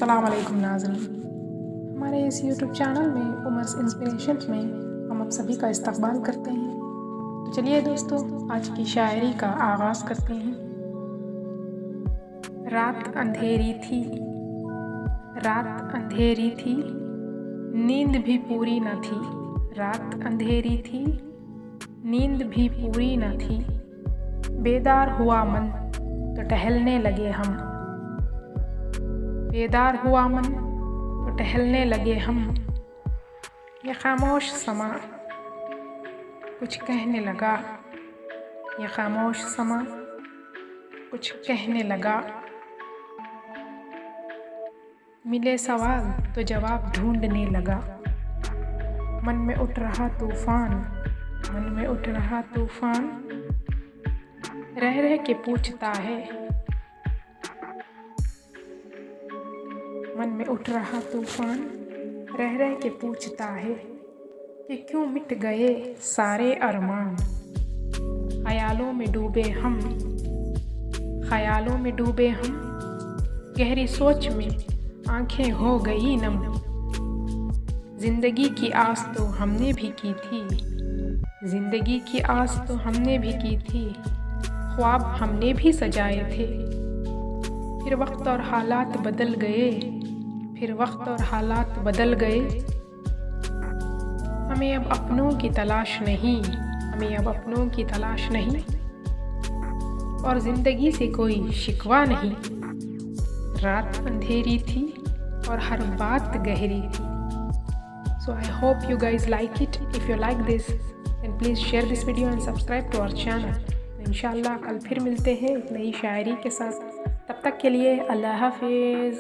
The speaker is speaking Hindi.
अस्सलाम वालेकुम नाज़रीन, हमारे इस यूट्यूब चैनल में उमर्स इंस्पिरेशंस में हम आप सभी का इस्तकबाल करते हैं। तो चलिए दोस्तों, आज की शायरी का आगाज़ करते हैं। रात अंधेरी थी, रात अंधेरी थी, नींद भी पूरी न थी। रात अंधेरी थी, नींद भी पूरी न थी। बेदार हुआ मन तो टहलने लगे हम, बेदार हुआ मन तो टहलने लगे हम। ये खामोश समा कुछ कहने लगा, ये खामोश समा कुछ कहने लगा। मिले सवाल तो जवाब ढूंढने लगा। मन में उठ रहा तूफान, मन में उठ रहा तूफान, रह रह के पूछता है। मन में उठ रहा तूफान, रह रह के पूछता है कि क्यों मिट गए सारे अरमान। ख्यालों में डूबे हम, ख्यालों में डूबे हम, गहरी सोच में आंखें हो गई नम। जिंदगी की आस तो हमने भी की थी, जिंदगी की आस तो हमने भी की थी, ख्वाब हमने भी सजाए थे। फिर वक्त और हालात बदल गए, फिर वक्त और हालात बदल गए। हमें अब अपनों की तलाश नहीं, हमें अब अपनों की तलाश नहीं, और ज़िंदगी से कोई शिकवा नहीं। रात अंधेरी थी और हर बात गहरी थी। So I hope you guys like it. If you like this, then please share this video and subscribe to our channel. इंशाल्लाह कल फिर मिलते हैं एक नई शायरी के साथ। तब तक के लिए अल्लाह हाफिज़।